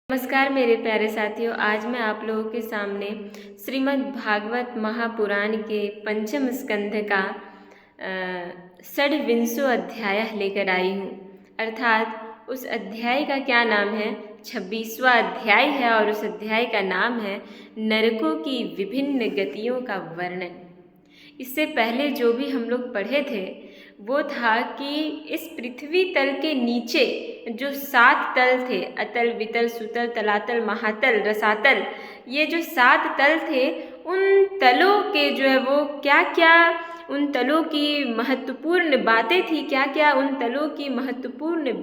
नमस्कार मेरे प्यारे साथियों। आज मैं आप लोगों के सामने श्रीमद् भागवत महापुराण के पंचम स्कंध का षड्विंशो अध्याय लेकर आई हूँ। अर्थात उस अध्याय का क्या नाम है, 26वां अध्याय है और उस अध्याय का नाम है नरकों की विभिन्न गतियों का वर्णन। इससे पहले जो भी हम लोग पढ़े थे वो था कि इस पृथ्वी तल के नीचे जो 7 तल थे, अतल, वितल, सुतल, तलातल, महातल, रसातल, ये जो 7 तल थे, उन तलों के जो है वो क्या क्या उन तलों की महत्वपूर्ण बातें थी, क्या क्या उन तलों की महत्वपूर्ण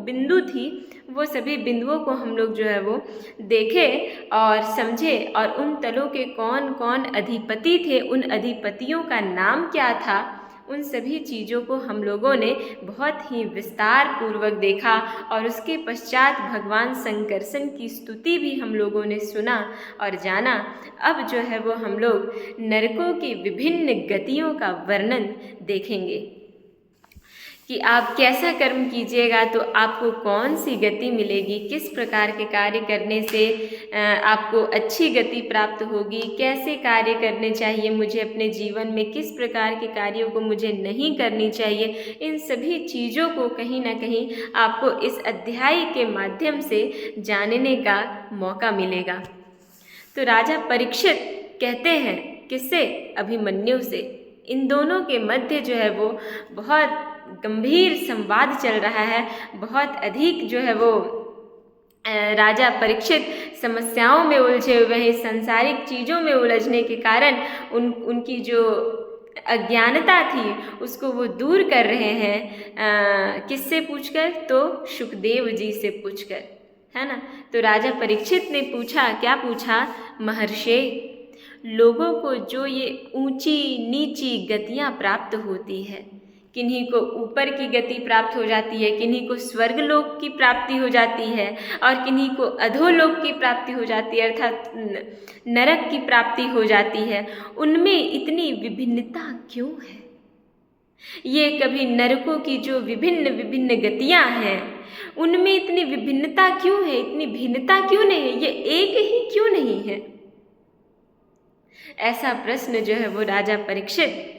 बिंदु थी, वो सभी बिंदुओं को हम लोग जो है वो देखे और समझे। और उन तलों के कौन कौन अधिपति थे, उन अधिपतियों का नाम क्या था, उन सभी चीज़ों को हम लोगों ने बहुत ही विस्तार पूर्वक देखा। और उसके पश्चात भगवान संकर्षण की स्तुति भी हम लोगों ने सुना और जाना। अब जो है वो हम लोग नरकों की विभिन्न गतियों का वर्णन देखेंगे कि आप कैसा कर्म कीजिएगा तो आपको कौन सी गति मिलेगी, किस प्रकार के कार्य करने से आपको अच्छी गति प्राप्त होगी, कैसे कार्य करने चाहिए मुझे अपने जीवन में, किस प्रकार के कार्यों को मुझे नहीं करनी चाहिए। इन सभी चीज़ों को कहीं ना कहीं आपको इस अध्याय के माध्यम से जानने का मौका मिलेगा। तो राजा परीक्षित कहते हैं किससे, अभिमन्यु से। इन दोनों के मध्य जो है वो बहुत गंभीर संवाद चल रहा है। बहुत अधिक जो है वो राजा परीक्षित समस्याओं में उलझे हुए हैं, सांसारिक चीज़ों में उलझने के कारण उनकी जो अज्ञानता थी उसको वो दूर कर रहे हैं। किससे पूछकर, तो सुखदेव जी से पूछकर, है ना। तो राजा परीक्षित ने पूछा, क्या पूछा, महर्षि, लोगों को जो ये ऊंची नीची गतियां प्राप्त होती है, किन्हीं को ऊपर की गति प्राप्त हो जाती है, किन्हीं को स्वर्गलोक की प्राप्ति हो जाती है और किन्हीं को अधोलोक की प्राप्ति हो जाती है, अर्थात नरक की प्राप्ति हो जाती है। उनमें इतनी विभिन्नता क्यों है? ये कभी नरकों की जो विभिन्न विभिन्न गतियां हैं उनमें इतनी विभिन्नता क्यों है, इतनी भिन्नता क्यों नहीं है, ये एक ही क्यों नहीं है? ऐसा प्रश्न जो है वो राजा परीक्षित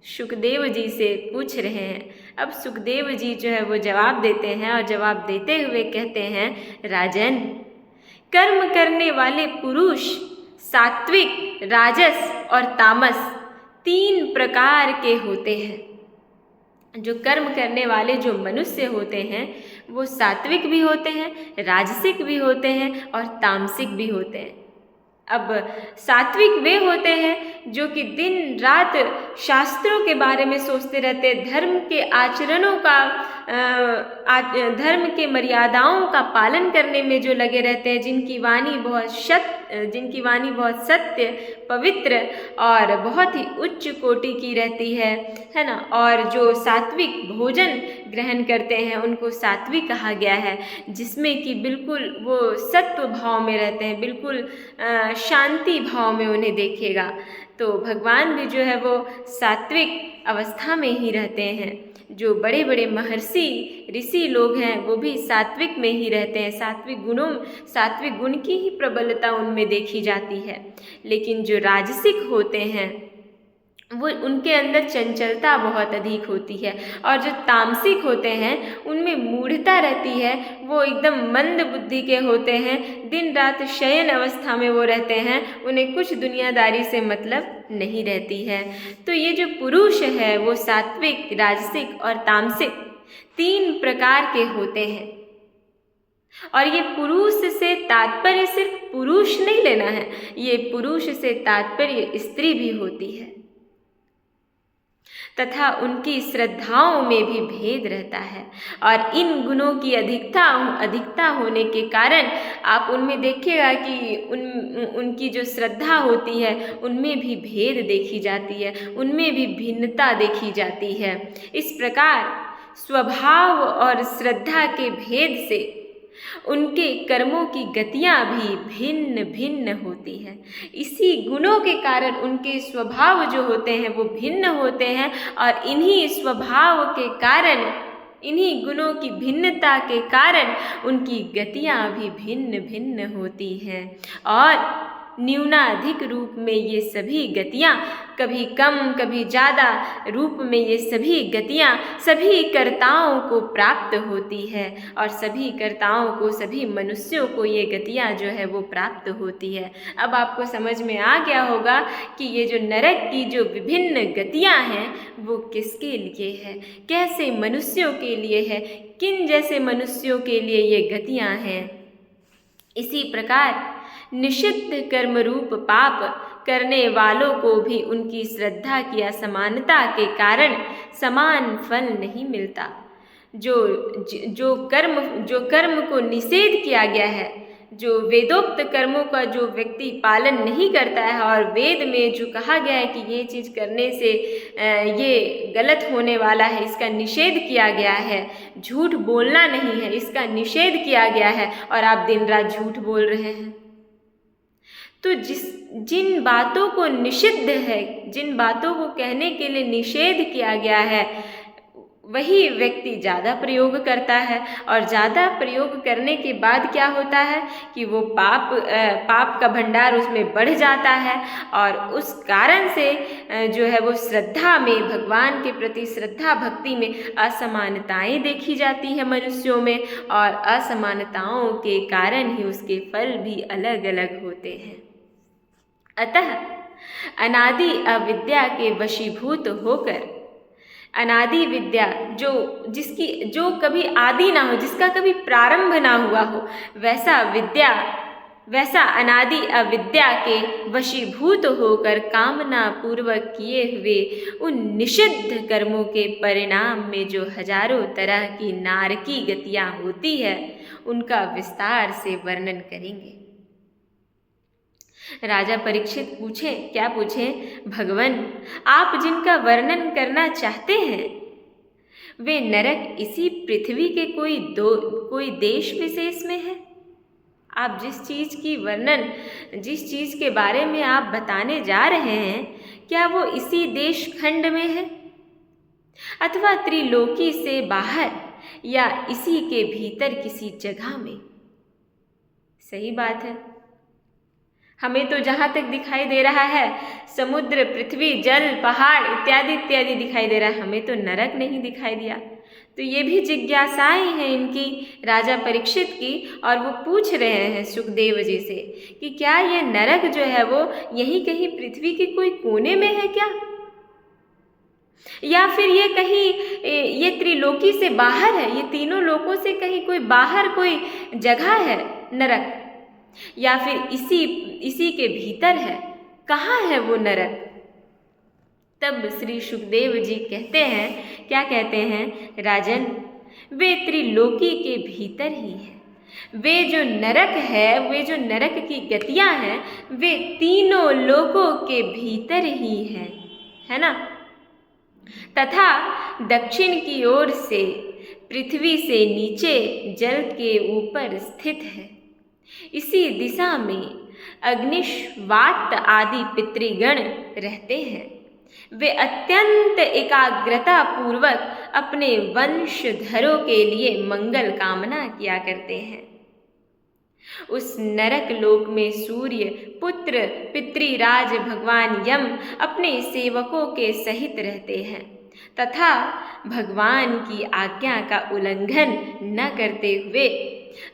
सुखदेव जी से पूछ रहे हैं। अब सुखदेव जी जो है वो जवाब देते हैं और जवाब देते हुए कहते हैं, राजन, कर्म करने वाले पुरुष सात्विक, राजस और तामस 3 प्रकार के होते हैं। जो कर्म करने वाले जो मनुष्य होते हैं वो सात्विक भी होते हैं, राजसिक भी होते हैं और तामसिक भी होते हैं। अब सात्विक वे होते हैं जो कि दिन रात शास्त्रों के बारे में सोचते रहते हैं, धर्म के आचरणों का धर्म के मर्यादाओं का पालन करने में जो लगे रहते हैं, जिनकी वाणी बहुत सत्य, पवित्र और बहुत ही उच्च कोटि की रहती है ना। और जो सात्विक भोजन ग्रहण करते हैं उनको सात्विक कहा गया है, जिसमें कि बिल्कुल वो सत्व भाव में रहते हैं, बिल्कुल शांति भाव में उन्हें देखेगा। तो भगवान भी जो है वो सात्विक अवस्था में ही रहते हैं। जो बड़े बड़े महर्षि ऋषि लोग हैं वो भी सात्विक में ही रहते हैं, सात्विक गुण की ही प्रबलता उनमें देखी जाती है। लेकिन जो राजसिक होते हैं वो उनके अंदर चंचलता बहुत अधिक होती है, और जो तामसिक होते हैं उनमें मूढ़ता रहती है, वो एकदम मंद बुद्धि के होते हैं, दिन रात शयन अवस्था में वो रहते हैं, उन्हें कुछ दुनियादारी से मतलब नहीं रहती है। तो ये जो पुरुष है वो सात्विक, राजसिक और तामसिक 3 प्रकार के होते हैं। और ये पुरुष से तात्पर्य सिर्फ पुरुष नहीं लेना है, ये पुरुष से तात्पर्य स्त्री भी होती है, तथा उनकी श्रद्धाओं में भी भेद रहता है। और इन गुणों की अधिकता होने के कारण आप उनमें देखिएगा कि उनकी जो श्रद्धा होती है उनमें भी भेद देखी जाती है, उनमें भी भिन्नता देखी जाती है। इस प्रकार स्वभाव और श्रद्धा के भेद से उनके कर्मों की गतियां भी भिन्न भिन्न होती है। इसी गुणों के कारण उनके स्वभाव जो होते हैं वो भिन्न होते हैं, और इन्हीं स्वभाव के कारण इन्हीं गुणों की भिन्नता के कारण उनकी गतियाँ भी भिन्न भिन्न होती हैं और न्यूनाधिक रूप में ये सभी गतियाँ, कभी कम कभी ज़्यादा रूप में ये सभी गतियाँ सभी कर्ताओं को प्राप्त होती है और सभी कर्ताओं को, सभी मनुष्यों को ये गतियाँ जो है वो प्राप्त होती है। अब आपको समझ में आ गया होगा कि ये जो नरक की जो विभिन्न गतियाँ हैं वो किसके लिए है, कैसे मनुष्यों के लिए है, किन जैसे मनुष्यों के लिए ये गतियाँ हैं। इसी प्रकार निषिद्ध कर्म रूप पाप करने वालों को भी उनकी श्रद्धा की असमानता के कारण समान फल नहीं मिलता। जो कर्म को निषेध किया गया है, जो वेदोक्त कर्मों का जो व्यक्ति पालन नहीं करता है और वेद में जो कहा गया है कि ये चीज़ करने से ये गलत होने वाला है, इसका निषेध किया गया है, झूठ बोलना नहीं है, इसका निषेध किया गया है और आप दिन रात झूठ बोल रहे हैं। तो जिन बातों को निषिद्ध है, जिन बातों को कहने के लिए निषेध किया गया है, वही व्यक्ति ज़्यादा प्रयोग करता है और ज़्यादा प्रयोग करने के बाद क्या होता है कि वो पाप का भंडार उसमें बढ़ जाता है और उस कारण से जो है वो श्रद्धा में, भगवान के प्रति श्रद्धा भक्ति में असमानताएं देखी जाती है मनुष्यों में और असमानताओं के कारण ही उसके फल भी अलग अलग होते हैं। अतः अनादि अविद्या के वशीभूत होकर, अनादि विद्या जो कभी आदि ना हो, जिसका कभी प्रारंभ ना हुआ हो, वैसा अनादि अविद्या के वशीभूत होकर कामना पूर्वक किए हुए उन निषिद्ध कर्मों के परिणाम में जो हजारों तरह की नारकी गतियाँ होती है, उनका विस्तार से वर्णन करेंगे। राजा परीक्षित पूछे, क्या पूछे? भगवन, आप जिनका वर्णन करना चाहते हैं वे नरक इसी पृथ्वी के कोई देश विशेष में है? आप जिस चीज़ के बारे में आप बताने जा रहे हैं, क्या वो इसी देश खंड में है अथवा त्रिलोकी से बाहर या इसी के भीतर किसी जगह में? सही बात है, हमें तो जहाँ तक दिखाई दे रहा है समुद्र, पृथ्वी, जल, पहाड़ इत्यादि इत्यादि दिखाई दे रहा है, हमें तो नरक नहीं दिखाई दिया। तो ये भी जिज्ञासाएं हैं इनकी, राजा परीक्षित की, और वो पूछ रहे हैं सुखदेव जी से कि क्या ये नरक जो है वो यहीं कहीं पृथ्वी के कोई कोने में है क्या, या फिर ये कहीं ये त्रिलोकी से बाहर है, ये तीनों लोकों से कहीं कोई बाहर कोई जगह है नरक, या फिर इसी के भीतर है, कहाँ है वो नरक? तब श्री सुखदेव जी कहते हैं, क्या कहते हैं? राजन, वे त्रिलोकी के भीतर ही है। वे जो नरक है, वे जो नरक की गतियाँ हैं, वे तीनों लोकों के भीतर ही है ना। तथा दक्षिण की ओर से पृथ्वी से नीचे जल के ऊपर स्थित है। इसी दिशा में अग्निश्वात आदि पितृगण रहते हैं। वे अत्यंत एकाग्रता पूर्वक अपने वंशधरों के लिए मंगल कामना किया करते हैं। उस नरक लोक में सूर्य पुत्र पितृराज भगवान यम अपने सेवकों के सहित रहते हैं तथा भगवान की आज्ञा का उल्लंघन न करते हुए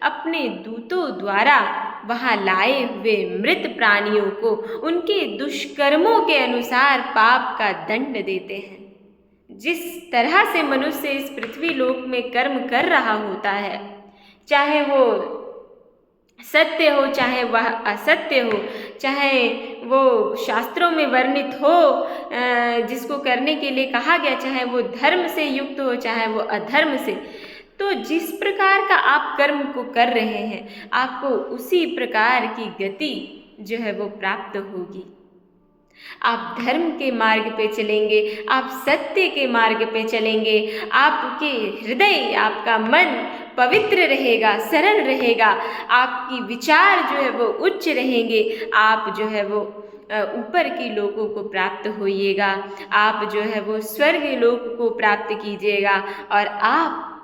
अपने दूतों द्वारा वहाँ लाए हुए मृत प्राणियों को उनके दुष्कर्मों के अनुसार पाप का दंड देते हैं। जिस तरह से मनुष्य इस पृथ्वी लोक में कर्म कर रहा होता है, चाहे वो सत्य हो चाहे वह असत्य हो, चाहे वो शास्त्रों में वर्णित हो जिसको करने के लिए कहा गया, चाहे वो धर्म से युक्त हो चाहे वो अधर्म से, तो जिस प्रकार का आप कर्म को कर रहे हैं आपको उसी प्रकार की गति जो है वो प्राप्त होगी। आप धर्म के मार्ग पे चलेंगे, आप सत्य के मार्ग पे चलेंगे, आपके हृदय, आपका मन पवित्र रहेगा, सरल रहेगा, आपकी विचार जो है वो उच्च रहेंगे, आप जो है वो ऊपर के लोगों को प्राप्त होइएगा, आप जो है वो स्वर्ग लोक को प्राप्त कीजिएगा और आप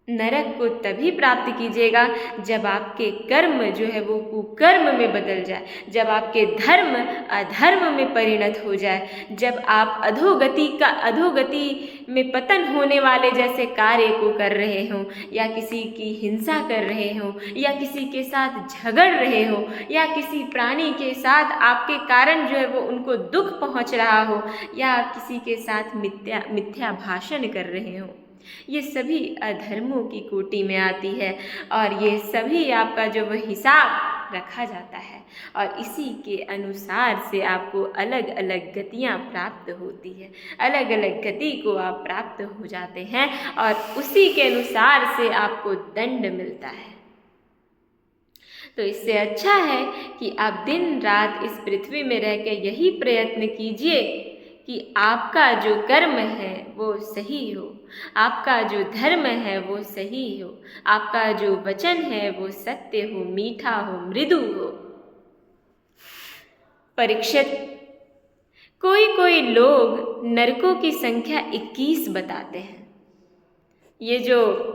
नरक को तभी प्राप्त कीजिएगा जब आपके कर्म जो है वो कुकर्म में बदल जाए, जब आपके धर्म अधर्म में परिणत हो जाए, जब आप अधोगति में पतन होने वाले जैसे कार्य को कर रहे हों, या किसी की हिंसा कर रहे हों, या किसी के साथ झगड़ रहे हो, या किसी प्राणी के साथ आपके कारण जो है वो उनको दुख पहुंच रहा हो, या किसी के साथ मिथ्या भाषण कर रहे हो। ये सभी अधर्मों की कोटि में आती है और ये सभी आपका जो वह हिसाब रखा जाता है और इसी के अनुसार से आपको अलग अलग गतियाँ प्राप्त होती है, अलग अलग गति को आप प्राप्त हो जाते हैं और उसी के अनुसार से आपको दंड मिलता है। तो इससे अच्छा है कि आप दिन रात इस पृथ्वी में रह के यही प्रयत्न कीजिए कि आपका जो कर्म है वो सही हो, आपका जो धर्म है वो सही हो, आपका जो वचन है वो सत्य हो, मीठा हो, मृदु हो। परीक्षित, कोई कोई लोग नरकों की संख्या 21 बताते हैं। ये जो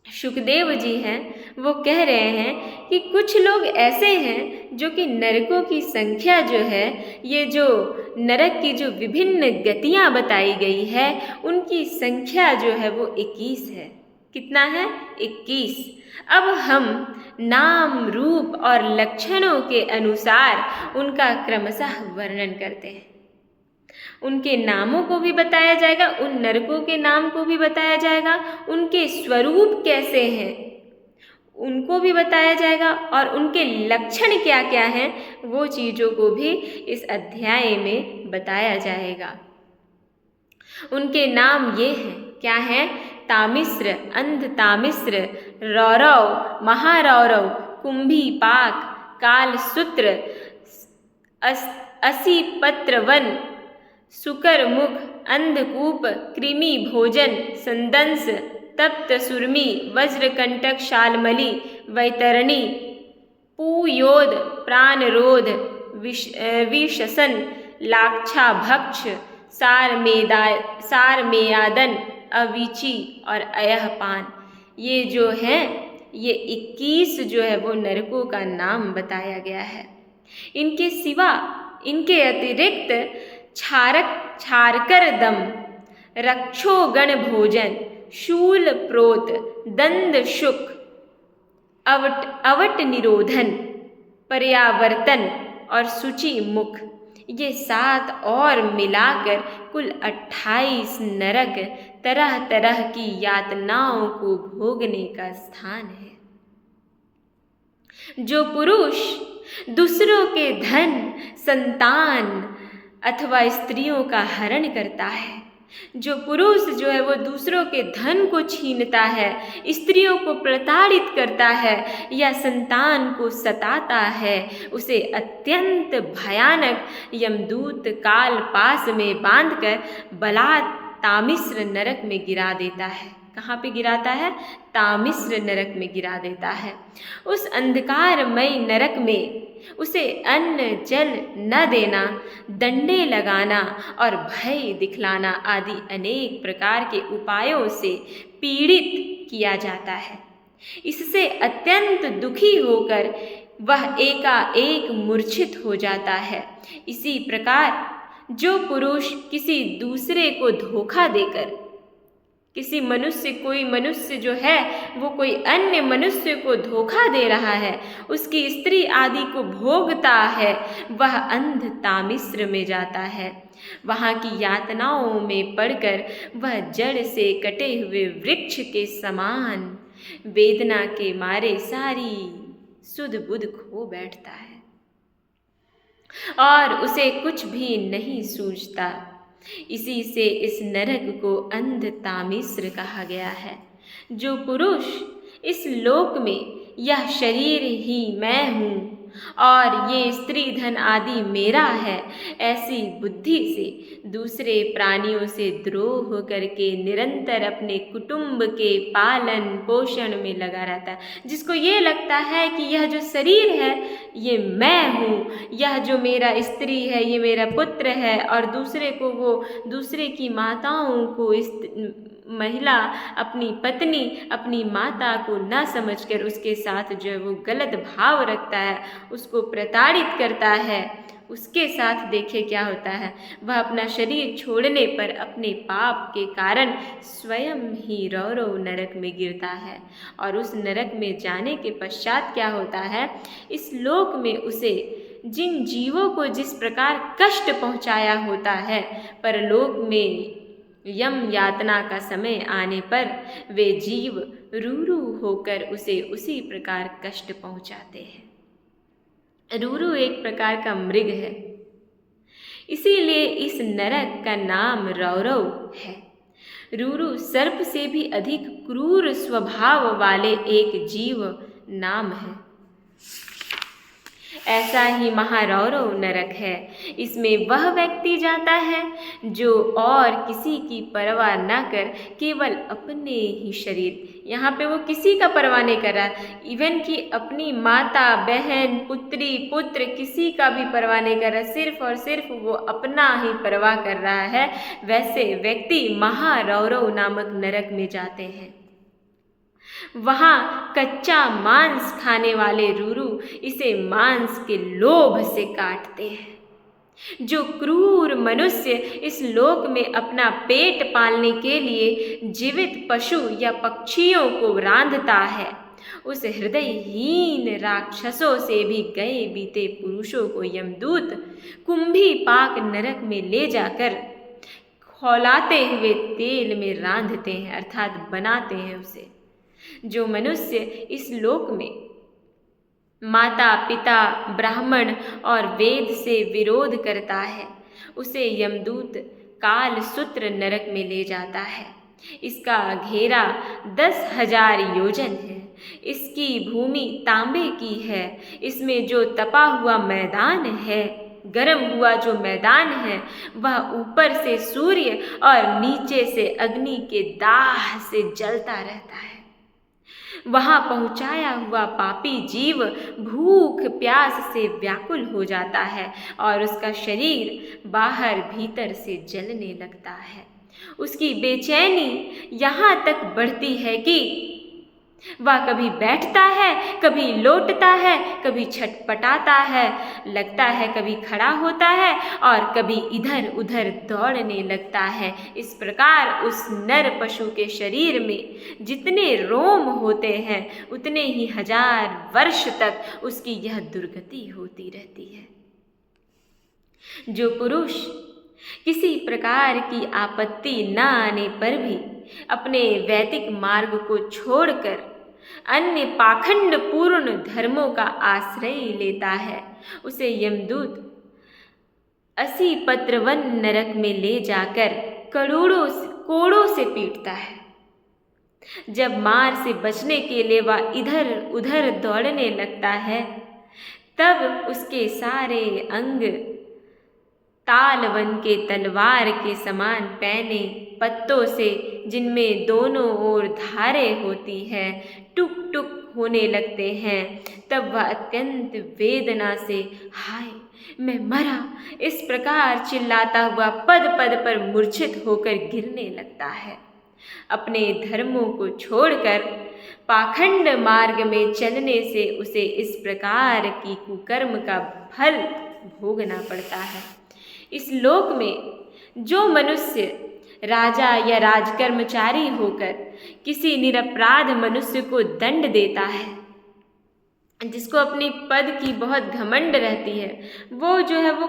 सुखदेव जी हैं वो कह रहे हैं कि कुछ लोग ऐसे हैं जो कि नरकों की संख्या जो है, ये जो नरक की जो विभिन्न गतियाँ बताई गई है उनकी संख्या जो है वो 21 है। कितना है? 21। अब हम नाम रूप और लक्षणों के अनुसार उनका क्रमशः वर्णन करते हैं। उनके नामों को भी बताया जाएगा, उन नरकों के नाम को भी बताया जाएगा, उनके स्वरूप कैसे हैं उनको भी बताया जाएगा और उनके लक्षण क्या क्या हैं वो चीज़ों को भी इस अध्याय में बताया जाएगा। उनके नाम ये हैं, क्या हैं? तामिश्र, अंध तामिश्र, रौरव, महारौरव, कुंभीपाक, कालसूत्र, असीपत्रवन, सुकरमुख, अंधकूप, कृमि भोजन, संदंस, तप्त सुरमी, वज्रकंटक, शालमली, वैतरणी, पूयोद, प्राणरोध, विशसन, लाक्षाभक्ष, सारमेयादन, अविची और अयहपान। ये जो है ये 21 जो है वो नरकों का नाम बताया गया है। इनके सिवा, इनके अतिरिक्त छारकर दम, रक्षोगण भोजन, शूल प्रोत, दंड शुक, अवट निरोधन, पर्यावर्तन और सूचि मुख, ये 7 और मिलाकर कुल 28 नरक तरह तरह की यातनाओं को भोगने का स्थान है। जो पुरुष दूसरों के धन, संतान अथवा स्त्रियों का हरण करता है, जो पुरुष जो है वो दूसरों के धन को छीनता है, स्त्रियों को प्रताड़ित करता है या संतान को सताता है, उसे अत्यंत भयानक यमदूत काल पास में बांधकर बलात् तामिश्र नरक में गिरा देता है। कहाँ पे गिराता है? तामिश्र नरक में गिरा देता है। उस अंधकारमय नरक में उसे अन्न जल न देना, डंडे लगाना और भय दिखलाना आदि अनेक प्रकार के उपायों से पीड़ित किया जाता है। इससे अत्यंत दुखी होकर वह एकाएक मूर्छित हो जाता है। इसी प्रकार जो पुरुष किसी दूसरे को धोखा देकर, किसी मनुष्य, कोई मनुष्य जो है वो कोई अन्य मनुष्य को धोखा दे रहा है, उसकी स्त्री आदि को भोगता है, वह अंध तामिश्र में जाता है। वहाँ की यातनाओं में पड़कर वह जड़ से कटे हुए वृक्ष के समान वेदना के मारे सारी सुध बुध खो बैठता है और उसे कुछ भी नहीं सूझता। इसी से इस नरक को अंध तामिश्र कहा गया है। जो पुरुष इस लोक में यह शरीर ही मैं हूँ और ये स्त्री धन आदि मेरा है, ऐसी बुद्धि से दूसरे प्राणियों से द्रोह करके निरंतर अपने कुटुंब के पालन पोषण में लगा रहता है, जिसको ये लगता है कि यह जो शरीर है ये मैं हूँ, यह जो मेरा स्त्री है ये मेरा पुत्र है, और दूसरे को वो दूसरे की माताओं को महिला अपनी पत्नी, अपनी माता को ना समझकर उसके साथ जो है वो गलत भाव रखता है, उसको प्रताड़ित करता है, उसके साथ देखिए क्या होता है, वह अपना शरीर छोड़ने पर अपने पाप के कारण स्वयं ही रौरव नरक में गिरता है। और उस नरक में जाने के पश्चात क्या होता है, इस लोक में उसे जिन जीवों को जिस प्रकार कष्ट पहुंचाया होता है, परलोक में यम यातना का समय आने पर वे जीव रूरू होकर उसे उसी प्रकार कष्ट पहुंचाते हैं। रूरू एक प्रकार का मृग है, इसीलिए इस नरक का नाम रौरव है। रूरू सर्प से भी अधिक क्रूर स्वभाव वाले एक जीव नाम है। ऐसा ही महारौरव नरक है। इसमें वह व्यक्ति जाता है जो और किसी की परवाह न कर केवल अपने ही शरीर, यहाँ पे वो किसी का परवाह नहीं कर रहा, इवन कि अपनी माता, बहन, पुत्री, पुत्र किसी का भी परवाह नहीं कर रहा, सिर्फ और सिर्फ वो अपना ही परवाह कर रहा है, वैसे व्यक्ति महारौरव नामक नरक में जाते हैं। वहाँ कच्चा मांस खाने वाले रूरू इसे मांस के लोभ से काटते हैं। जो क्रूर मनुष्य इस लोक में अपना पेट पालने के लिए जीवित पशु या पक्षियों को रांधता है, उस हृदयहीन राक्षसों से भी गए बीते पुरुषों को यमदूत कुंभी पाक नरक में ले जाकर खौलाते हुए तेल में रांधते हैं, अर्थात बनाते हैं उसे। जो मनुष्य इस लोक में माता, पिता, ब्राह्मण और वेद से विरोध करता है, उसे यमदूत काल सूत्र नरक में ले जाता है। इसका घेरा 10,000 योजन है। इसकी भूमि तांबे की है। इसमें जो तपा हुआ मैदान है, गर्म हुआ जो मैदान है, वह ऊपर से सूर्य और नीचे से अग्नि के दाह से जलता रहता है। वहाँ पहुँचाया हुआ पापी जीव भूख प्यास से व्याकुल हो जाता है और उसका शरीर बाहर भीतर से जलने लगता है। उसकी बेचैनी यहाँ तक बढ़ती है कि वह कभी बैठता है, कभी लौटता है, कभी छटपटाता है, लगता है कभी खड़ा होता है और कभी इधर उधर दौड़ने लगता है। इस प्रकार उस नर पशु के शरीर में जितने रोम होते हैं, उतने ही 1000 वर्ष तक उसकी यह दुर्गति होती रहती है। जो पुरुष किसी प्रकार की आपत्ति न आने पर भी अपने वैदिक मार्ग को छोड़कर अन्य पाखंड पूर्ण धर्मों का आश्रय लेता है, उसे यमदूत 80 पत्रवन नरक में ले जाकर कोड़ों से पीटता है। जब मार से बचने के लिए वह इधर उधर दौड़ने लगता है, तब उसके सारे अंग तालवन के तलवार के समान पैने पत्तों से, जिनमें दोनों ओर धारें होती है, टुक टुक होने लगते हैं। तब वह अत्यंत वेदना से हाय मैं मरा, इस प्रकार चिल्लाता हुआ पद पद पर मूर्छित होकर गिरने लगता है। अपने धर्मों को छोड़कर पाखंड मार्ग में चलने से उसे इस प्रकार की कुकर्म का फल भोगना पड़ता है। इस लोक में जो मनुष्य राजा या राजकर्मचारी होकर किसी निरपराध मनुष्य को दंड देता है, जिसको अपनी पद की बहुत घमंड रहती है, वो जो है वो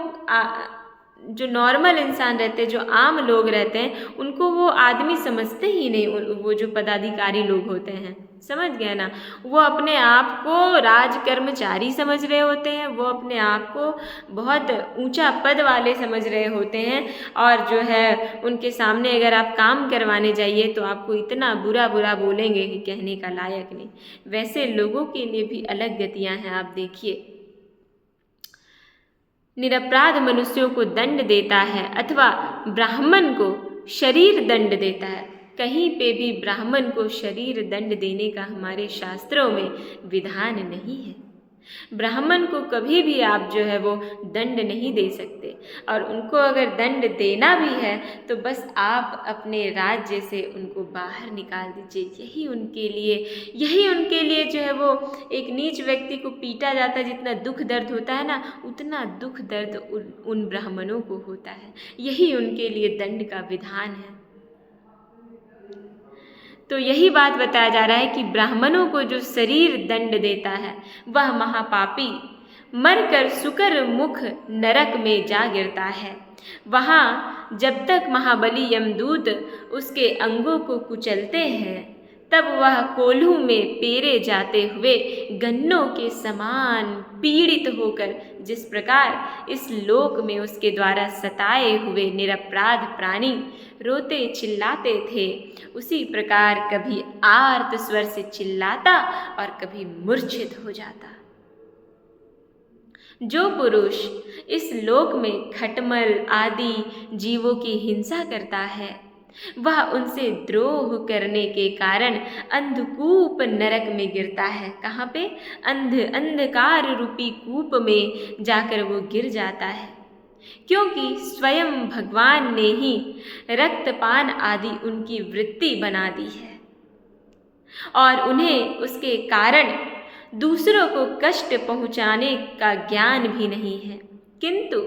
जो नॉर्मल इंसान रहते हैं, जो आम लोग रहते हैं, उनको वो आदमी समझते ही नहीं। वो जो पदाधिकारी लोग होते हैं, समझ गए ना, वो अपने आप को राजकर्मचारी समझ रहे होते हैं, वो अपने आप को बहुत ऊंचा पद वाले समझ रहे होते हैं। और जो है उनके सामने अगर आप काम करवाने जाइए तो आपको इतना बुरा बुरा बोलेंगे कि कहने का लायक नहीं। वैसे लोगों के लिए भी अलग गतियाँ हैं। आप देखिए, निरपराध मनुष्यों को दंड देता है अथवा ब्राह्मण को शरीर दंड देता है। कहीं पे भी ब्राह्मण को शरीर दंड देने का हमारे शास्त्रों में विधान नहीं है। ब्राह्मण को कभी भी आप जो है वो दंड नहीं दे सकते, और उनको अगर दंड देना भी है तो बस आप अपने राज्य से उनको बाहर निकाल दीजिए। यही उनके लिए जो है वो एक नीच व्यक्ति को पीटा जाता है, जितना दुख दर्द होता है ना, उतना दुख दर्द उन ब्राह्मणों को होता है। यही उनके लिए दंड का विधान है। तो यही बात बताया जा रहा है कि ब्राह्मणों को जो शरीर दंड देता है वह महापापी मरकर सुकर मुख नरक में जा गिरता है। वहाँ जब तक महाबली यमदूत उसके अंगों को कुचलते हैं, तब वह कोल्हू में पेरे जाते हुए गन्नों के समान पीड़ित होकर जिस प्रकार इस लोक में उसके द्वारा सताए हुए निरपराध प्राणी रोते चिल्लाते थे, उसी प्रकार कभी आर्त स्वर से चिल्लाता और कभी मूर्छित हो जाता। जो पुरुष इस लोक में खटमल आदि जीवों की हिंसा करता है, वह उनसे द्रोह करने के कारण अंधकूप नरक में गिरता है। कहाँ पे? अंधकार रूपी कूप में जाकर वो गिर जाता है, क्योंकि स्वयं भगवान ने ही रक्तपान आदि उनकी वृत्ति बना दी है और उन्हें उसके कारण दूसरों को कष्ट पहुँचाने का ज्ञान भी नहीं है। किंतु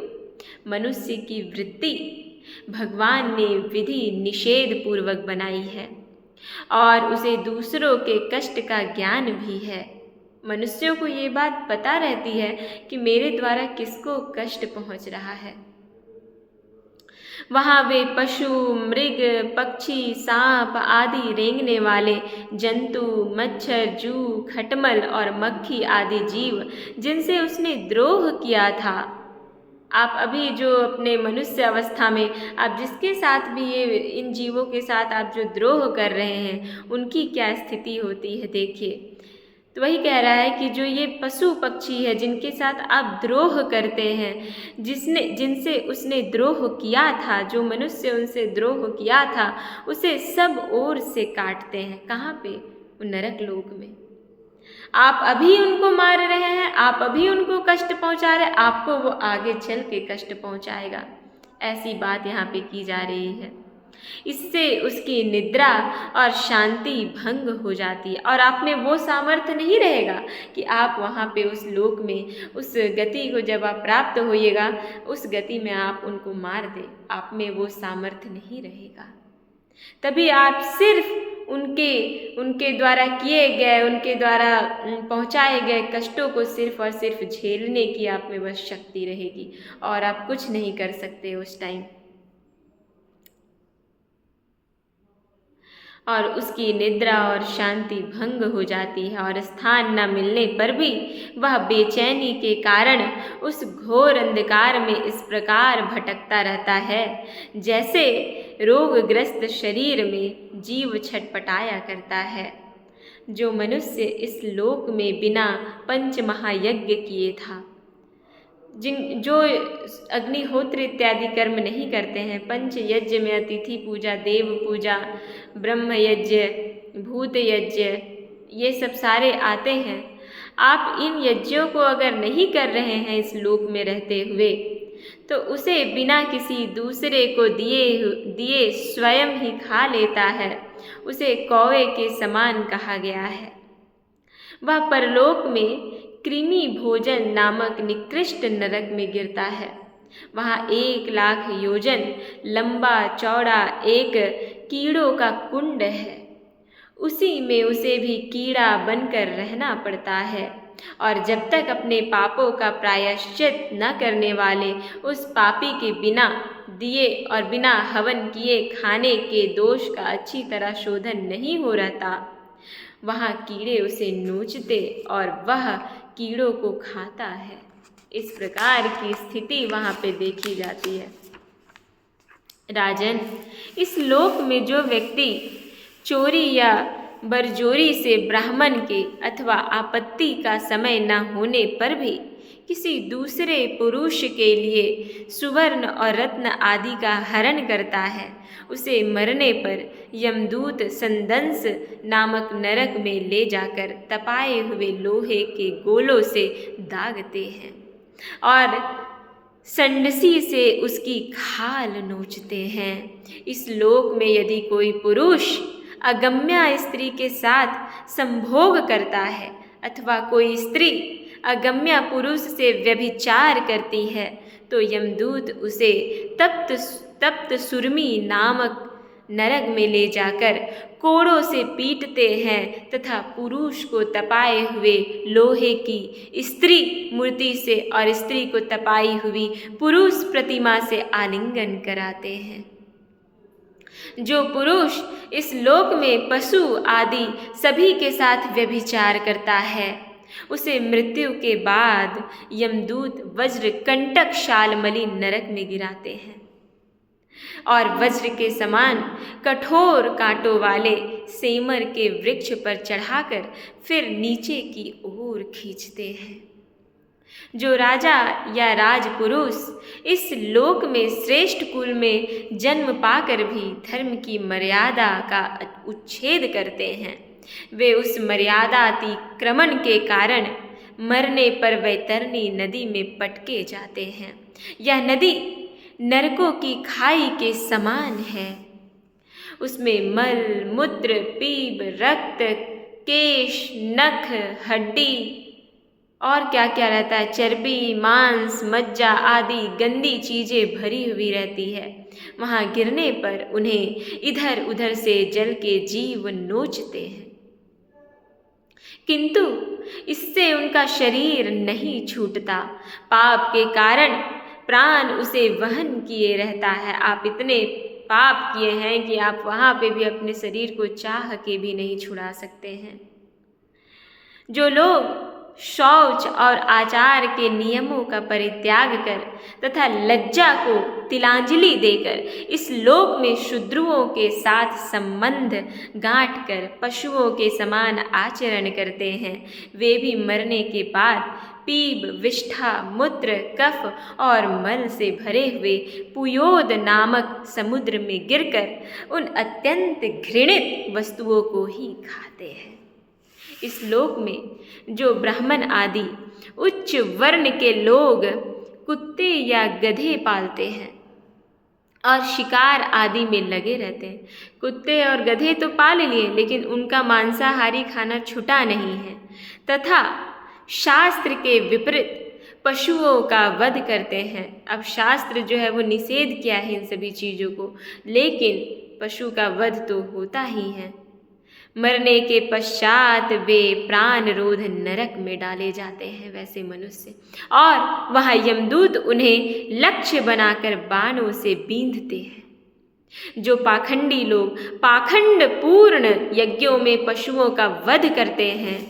मनुष्य की वृत्ति भगवान ने विधि निषेध पूर्वक बनाई है और उसे दूसरों के कष्ट का ज्ञान भी है। मनुष्यों को ये बात पता रहती है कि मेरे द्वारा किसको कष्ट पहुंच रहा है। वहाँ वे पशु, मृग, पक्षी, सांप आदि रेंगने वाले जंतु, मच्छर, जू, खटमल और मक्खी आदि जीव जिनसे उसने द्रोह किया था, आप अभी जो अपने मनुष्य अवस्था में आप जिसके साथ भी ये इन जीवों के साथ आप जो द्रोह कर रहे हैं, उनकी क्या स्थिति होती है देखिए। तो वही कह रहा है कि जो ये पशु पक्षी है जिनके साथ आप द्रोह करते हैं, जिनसे उसने द्रोह किया था, जो मनुष्य उनसे द्रोह किया था, उसे सब ओर से काटते हैं। कहाँ पे? नरक लोक में। आप अभी उनको मार रहे हैं, आप अभी उनको कष्ट पहुंचा रहे हैं, आपको वो आगे चल के कष्ट पहुंचाएगा। ऐसी बात यहाँ पे की जा रही है। इससे उसकी निद्रा और शांति भंग हो जाती है और आप में वो सामर्थ्य नहीं रहेगा कि आप वहाँ पे उस लोक में उस गति को जब आप प्राप्त होइएगा, उस गति में आप उनको मार दें। आप में वो सामर्थ्य नहीं रहेगा। तभी आप सिर्फ उनके द्वारा किए गए, उनके द्वारा पहुँचाए गए कष्टों को सिर्फ और सिर्फ झेलने की आप में बस शक्ति रहेगी और आप कुछ नहीं कर सकते उस टाइम। और उसकी निद्रा और शांति भंग हो जाती है और स्थान न मिलने पर भी वह बेचैनी के कारण उस घोर अंधकार में इस प्रकार भटकता रहता है जैसे रोगग्रस्त शरीर में जीव छटपटाया करता है। जो मनुष्य इस लोक में बिना पंच महायज्ञ किए था, जो अग्निहोत्र इत्यादि कर्म नहीं करते हैं, पंच यज्ञ में अतिथि पूजा, देव पूजा, ब्रह्म यज्ञ, भूत यज्ञ, ये सब सारे आते हैं। आप इन यज्ञों को अगर नहीं कर रहे हैं इस लोक में रहते हुए, तो उसे बिना किसी दूसरे को दिए स्वयं ही खा लेता है। उसे कौवे के समान कहा गया है। वह परलोक में कृमि भोजन नामक निकृष्ट नरक में गिरता है। वहाँ 1,00,000 योजन लंबा चौड़ा एक कीड़ों का कुंड है। उसी में उसे भी कीड़ा बनकर रहना पड़ता है और जब तक अपने पापों का प्रायश्चित न करने वाले उस पापी के बिना दिए और बिना हवन किए खाने के दोष का अच्छी तरह शोधन नहीं हो रहता, वहाँ कीड़े उसे नोचते और वह कीड़ों को खाता है। इस प्रकार की स्थिति वहाँ पे देखी जाती है। राजन, इस लोक में जो व्यक्ति चोरी या बरजोरी से ब्राह्मण के अथवा आपत्ति का समय न होने पर भी किसी दूसरे पुरुष के लिए सुवर्ण और रत्न आदि का हरण करता है, उसे मरने पर यमदूत संदंस नामक नरक में ले जाकर तपाए हुए लोहे के गोलों से दागते हैं और संडसी से उसकी खाल नोचते हैं। इस लोक में यदि कोई पुरुष अगम्या स्त्री के साथ संभोग करता है अथवा कोई स्त्री अगम्या पुरुष से व्यभिचार करती है, तो यमदूत उसे तप्त सुरमी नामक नरक में ले जाकर कोड़ों से पीटते हैं तथा पुरुष को तपाए हुए लोहे की स्त्री मूर्ति से और स्त्री को तपाई हुई पुरुष प्रतिमा से आलिंगन कराते हैं। जो पुरुष इस लोक में पशु आदि सभी के साथ व्यभिचार करता है, उसे मृत्यु के बाद यमदूत वज्र कंटक शालमली नरक में गिराते हैं और वज्र के समान कठोर कांटों वाले सेमर के वृक्ष पर चढ़ाकर फिर नीचे की ओर खींचते हैं। जो राजा या राजपुरुष इस लोक में श्रेष्ठ कुल में जन्म पाकर भी धर्म की मर्यादा का उच्छेद करते हैं, वे उस मर्यादातिक्रमण के कारण मरने पर वैतरणी नदी में पटके जाते हैं। यह नदी नरकों की खाई के समान है। उसमें मल, मूत्र, पीप, रक्त, केश, नख, हड्डी और क्या क्या रहता है, चर्बी, मांस, मज्जा आदि गंदी चीज़ें भरी हुई रहती है। वहाँ गिरने पर उन्हें इधर उधर से जल के जीव नोचते हैं, किंतु इससे उनका शरीर नहीं छूटता। पाप के कारण प्राण उसे वहन किए रहता है। आप इतने पाप किए हैं कि आप वहाँ पे भी अपने शरीर को चाह के भी नहीं छुड़ा सकते हैं। जो लोग शौच और आचार के नियमों का परित्याग कर तथा लज्जा को तिलांजलि देकर इस लोक में शूद्रों के साथ संबंध गांठ कर पशुओं के समान आचरण करते हैं, वे भी मरने के बाद पीप, विष्ठा, मूत्र, कफ और मल से भरे हुए पुयोद नामक समुद्र में गिरकर उन अत्यंत घृणित वस्तुओं को ही खाते हैं। इस लोक में जो ब्राह्मण आदि उच्च वर्ण के लोग कुत्ते या गधे पालते हैं और शिकार आदि में लगे रहते हैं, कुत्ते और गधे तो पाल लिए लेकिन उनका मांसाहारी खाना छूटा नहीं है, तथा शास्त्र के विपरीत पशुओं का वध करते हैं। अब शास्त्र जो है वो निषेध किया है इन सभी चीज़ों को, लेकिन पशु का वध तो होता ही है। मरने के पश्चात वे प्राण रोध नरक में डाले जाते हैं वैसे मनुष्य, और वहाँ यमदूत उन्हें लक्ष्य बनाकर बाणों से बींधते हैं। जो पाखंडी लोग पाखंड पूर्ण यज्ञों में पशुओं का वध करते हैं,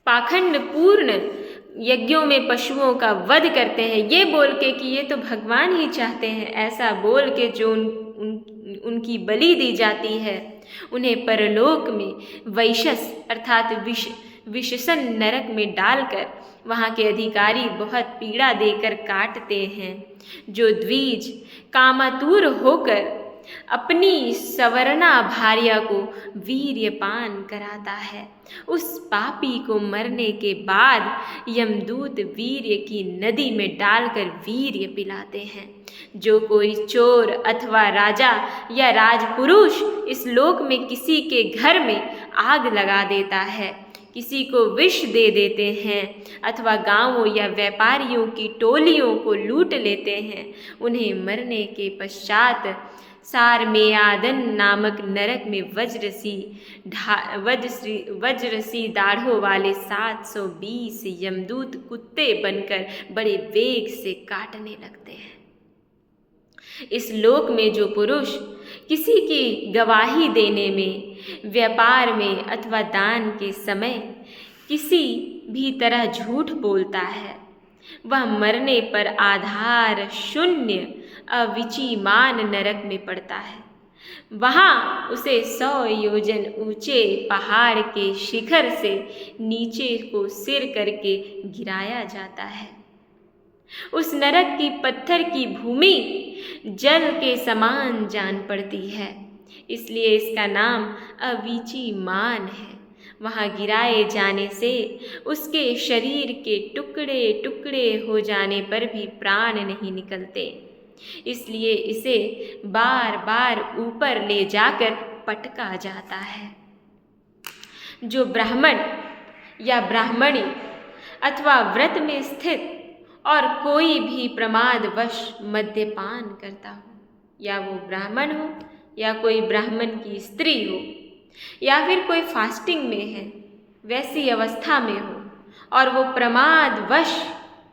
पाखंड पूर्ण यज्ञों में पशुओं का वध करते हैं, ये बोल के कि ये तो भगवान ही चाहते हैं, ऐसा बोल के जो उनकी बलि दी जाती है, उन्हें परलोक में वैशस अर्थात विषसन नरक में डालकर वहाँ के अधिकारी बहुत पीड़ा देकर काटते हैं। जो द्विज कामातुर होकर अपनी सवर्णा भार्या को वीर्यपान कराता है, उस पापी को मरने के बाद यमदूत वीर्य की नदी में डालकर वीर्य पिलाते हैं। जो कोई चोर अथवा राजा या राजपुरुष इस लोक में किसी के घर में आग लगा देता है, किसी को विष दे देते हैं अथवा गांवों या व्यापारियों की टोलियों को लूट लेते हैं, उन्हें मरने के पश्चात सारमेयादन नामक नरक में वज्रसी दाढ़ों वाले 720 यमदूत कुत्ते बनकर बड़े वेग से काटने लगते हैं। इस लोक में जो पुरुष किसी की गवाही देने में, व्यापार में अथवा दान के समय किसी भी तरह झूठ बोलता है, वह मरने पर आधार शून्य अविचीमान नरक में पड़ता है। वहाँ उसे 100 योजन ऊंचे पहाड़ के शिखर से नीचे को सिर करके गिराया जाता है। उस नरक की पत्थर की भूमि जल के समान जान पड़ती है, इसलिए इसका नाम अविचीमान है। वहाँ गिराए जाने से उसके शरीर के टुकड़े टुकड़े हो जाने पर भी प्राण नहीं निकलते, इसलिए इसे बार बार ऊपर ले जाकर पटका जाता है। जो ब्राह्मण या ब्राह्मणी अथवा व्रत में स्थित और कोई भी प्रमादवश मद्यपान करता हो, या वो ब्राह्मण हो या कोई ब्राह्मण की स्त्री हो या फिर कोई फास्टिंग में है, वैसी अवस्था में हो और वो प्रमादवश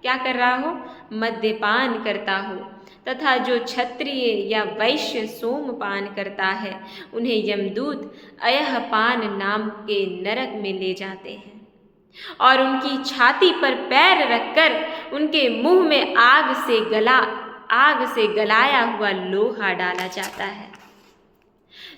क्या कर रहा हो, मद्यपान करता हो, तथा जो क्षत्रिय या वैश्य सोमपान करता है, उन्हें यमदूत अयहपान नाम के नरक में ले जाते हैं और उनकी छाती पर पैर रखकर उनके मुंह में आग से गलाया हुआ लोहा डाला जाता है।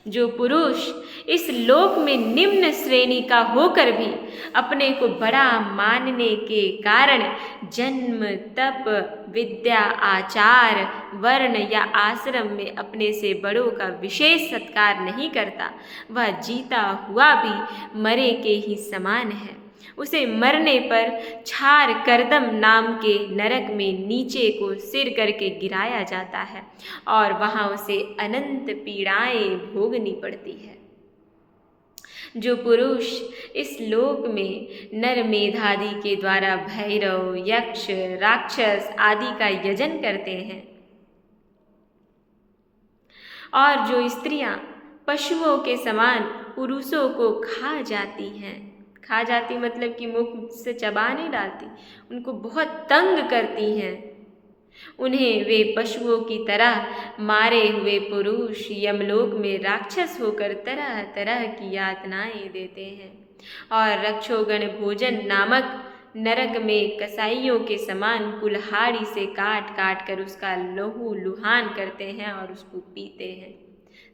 जो पुरुष इस लोक में निम्न श्रेणी का होकर भी अपने को बड़ा मानने के कारण जन्म, तप, विद्या, आचार, वर्ण या आश्रम में अपने से बड़ों का विशेष सत्कार नहीं करता, वह जीता हुआ भी मरे के ही समान है। उसे मरने पर छार करदम नाम के नरक में नीचे को सिर करके गिराया जाता है और वहाँ उसे अनंत पीड़ाएं भोगनी पड़ती है। जो पुरुष इस लोक में नर मेधादि के द्वारा भैरव, यक्ष, राक्षस आदि का यजन करते हैं और जो स्त्रियां पशुओं के समान पुरुषों को खा जाती मतलब कि मुख से चबा नहीं डालती, उनको बहुत तंग करती हैं, उन्हें वे पशुओं की तरह मारे हुए पुरुष यमलोक में राक्षस होकर तरह तरह की यातनाएं देते हैं और रक्षोगण भोजन नामक नरक में कसाईयों के समान कुल्हाड़ी से काट काट कर उसका लहू लुहान करते हैं और उसको पीते हैं।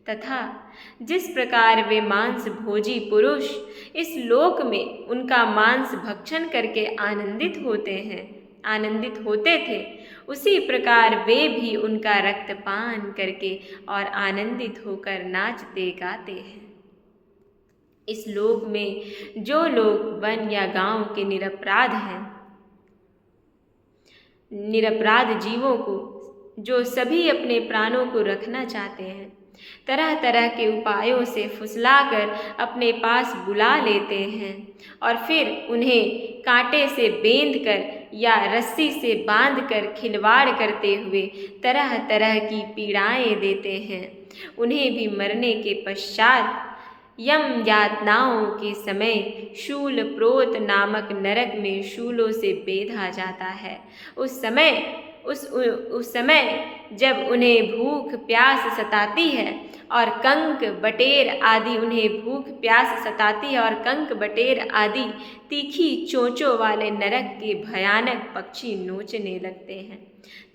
तथा जिस प्रकार वे मांस भोजी पुरुष इस लोक में उनका मांस भक्षण करके आनंदित होते थे, उसी प्रकार वे भी उनका रक्तपान करके और आनंदित होकर नाचते गाते हैं। इस लोक में जो लोग वन या गांव के निरपराध जीवों को, जो सभी अपने प्राणों को रखना चाहते हैं, तरह तरह के उपायों से फुसलाकर अपने पास बुला लेते हैं और फिर उन्हें कांटे से बेंधकर या रस्सी से बांधकर खिलवाड़ करते हुए तरह तरह की पीड़ाएं देते हैं, उन्हें भी मरने के पश्चात यम यातनाओं के समय शूल प्रोत नामक नरक में शूलों से बेधा जाता है। उस समय जब उन्हें भूख प्यास सताती है और कंक बटेर आदि तीखी चोंचों वाले नरक के भयानक पक्षी नोचने लगते हैं,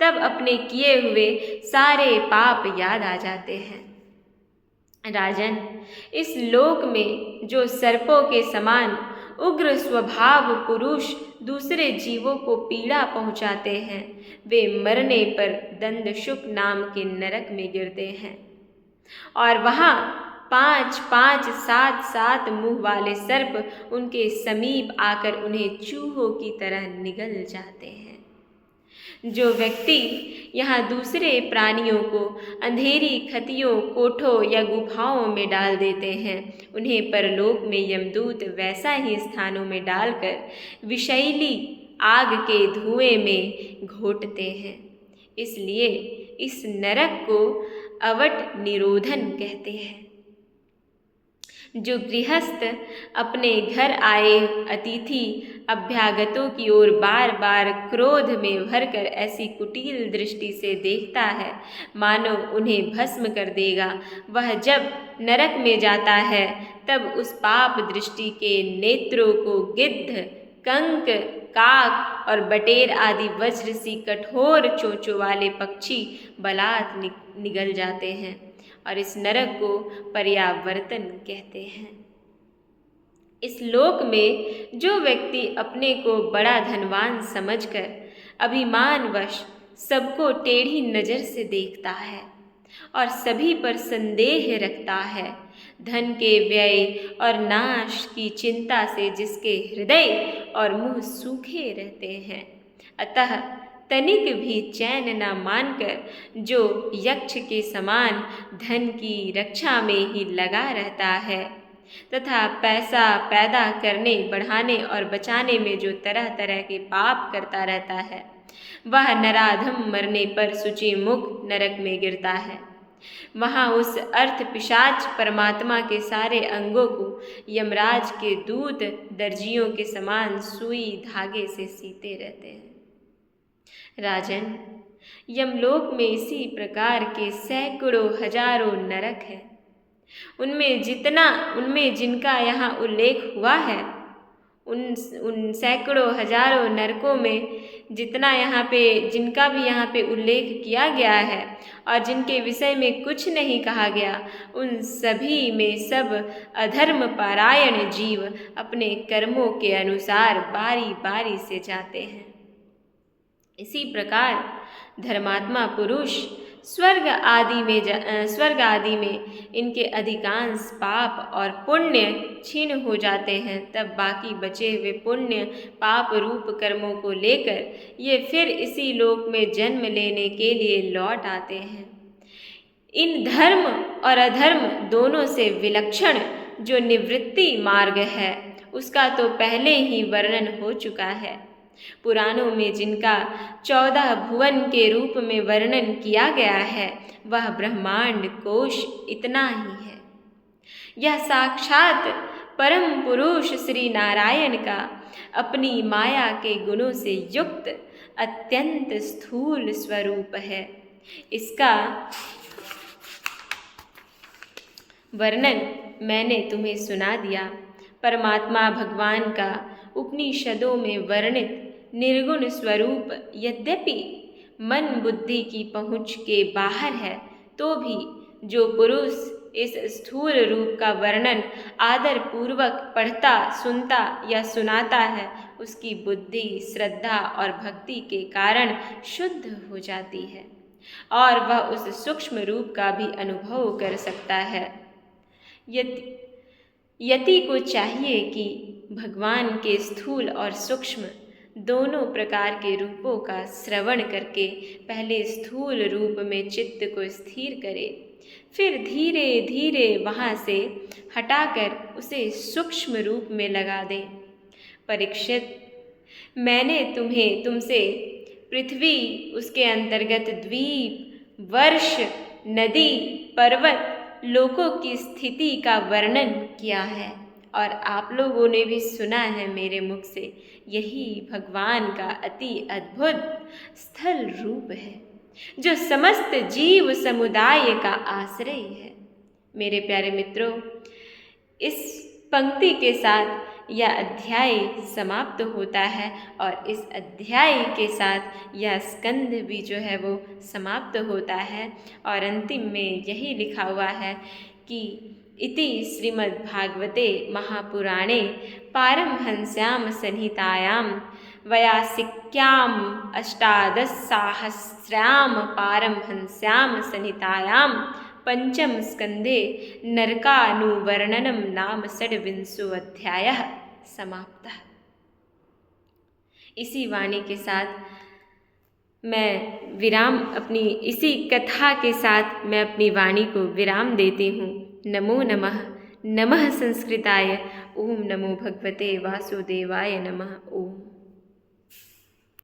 तब अपने किए हुए सारे पाप याद आ जाते हैं। राजन, इस लोक में जो सर्पों के समान उग्र स्वभाव पुरुष दूसरे जीवों को पीड़ा पहुँचाते हैं, वे मरने पर दंडशुक नाम के नरक में गिरते हैं और वहाँ 5-5, 7-7 मुँह वाले सर्प उनके समीप आकर उन्हें चूहों की तरह निगल जाते हैं। जो व्यक्ति यहाँ दूसरे प्राणियों को अंधेरी खतियों, कोठों या गुफाओं में डाल देते हैं, उन्हें परलोक में यमदूत वैसा ही स्थानों में डालकर विषैली आग के धुएं में घोटते हैं। इसलिए इस नरक को अवट निरोधन कहते हैं। जो गृहस्थ अपने घर आए अतिथि अभ्यागतों की ओर बार बार क्रोध में भरकर ऐसी कुटिल दृष्टि से देखता है मानो उन्हें भस्म कर देगा, वह जब नरक में जाता है तब उस पाप दृष्टि के नेत्रों को गिद्ध, कंक, काक और बटेर आदि वज्र सी कठोर चोंचों वाले पक्षी बलात् निगल जाते हैं और इस नरक को पर्यावर्तन कहते हैं। इस लोक में जो व्यक्ति अपने को बड़ा धनवान समझकर अभिमानवश सबको टेढ़ी नज़र से देखता है और सभी पर संदेह रखता है, धन के व्यय और नाश की चिंता से जिसके हृदय और मुंह सूखे रहते हैं, अतः तनिक भी चैन न मानकर जो यक्ष के समान धन की रक्षा में ही लगा रहता है तथा पैसा पैदा करने, बढ़ाने और बचाने में जो तरह तरह के पाप करता रहता है, वह नराधम मरने पर शुचि मुख नरक में गिरता है। वहाँ उस अर्थ पिशाच परमात्मा के सारे अंगों को यमराज के दूत दर्जियों के समान सुई धागे से सीते रहते हैं। राजन, यमलोक में इसी प्रकार के सैकड़ों हजारों नरक हैं। उनमें जिनका यहाँ उल्लेख हुआ है, उन सैकड़ों हजारों नरकों में जिनका भी यहाँ पे उल्लेख किया गया है और जिनके विषय में कुछ नहीं कहा गया, उन सभी में सब अधर्म परायण जीव अपने कर्मों के अनुसार बारी बारी से जाते हैं। इसी प्रकार धर्मात्मा पुरुष स्वर्ग आदि में इनके अधिकांश पाप और पुण्य क्षीण हो जाते हैं, तब बाकी बचे हुए पुण्य पाप रूप कर्मों को लेकर ये फिर इसी लोक में जन्म लेने के लिए लौट आते हैं। इन धर्म और अधर्म दोनों से विलक्षण जो निवृत्ति मार्ग है, उसका तो पहले ही वर्णन हो चुका है। पुराणों में जिनका 14 भुवन के रूप में वर्णन किया गया है, वह ब्रह्मांड कोश इतना ही है। यह साक्षात परम पुरुष श्री नारायण का अपनी माया के गुणों से युक्त अत्यंत स्थूल स्वरूप है। इसका वर्णन मैंने तुम्हें सुना दिया। परमात्मा भगवान का उपनिषदों में वर्णित निर्गुण स्वरूप यद्यपि मन बुद्धि की पहुँच के बाहर है, तो भी जो पुरुष इस स्थूल रूप का वर्णन आदर पूर्वक पढ़ता, सुनता या सुनाता है, उसकी बुद्धि श्रद्धा और भक्ति के कारण शुद्ध हो जाती है और वह उस सूक्ष्म रूप का भी अनुभव कर सकता है। यति को चाहिए कि भगवान के स्थूल और सूक्ष्म दोनों प्रकार के रूपों का श्रवण करके पहले स्थूल रूप में चित्त को स्थिर करे, फिर धीरे धीरे वहाँ से हटाकर उसे सूक्ष्म रूप में लगा दें। परीक्षित, मैंने तुमसे पृथ्वी, उसके अंतर्गत द्वीप, वर्ष, नदी, पर्वत, लोकों की स्थिति का वर्णन किया है और आप लोगों ने भी सुना है मेरे मुख से। यही भगवान का अति अद्भुत स्थल रूप है जो समस्त जीव समुदाय का आश्रय है। मेरे प्यारे मित्रों, इस पंक्ति के साथ यह अध्याय समाप्त होता है और इस अध्याय के साथ यह स्कंद भी जो है वो समाप्त होता है और अंतिम में यही लिखा हुआ है कि इति श्रीमद्भागवते महापुराणे पारमहंस्यां संहितायां वैयासिक्यां अष्टादशसाहस्र्यां पारमहंस्यां संहितायां पंचम स्कंधे नरकानुवर्णनम नाम षड्विंशोऽध्यायः समाप्तः। इसी वाणी के साथ मैं विराम अपनी इसी कथा के साथ मैं अपनी वाणी को विराम देती हूँ। नमो नमः। नमः संस्कृताय। ओम नमो भगवते वासुदेवाय नमः। ओम।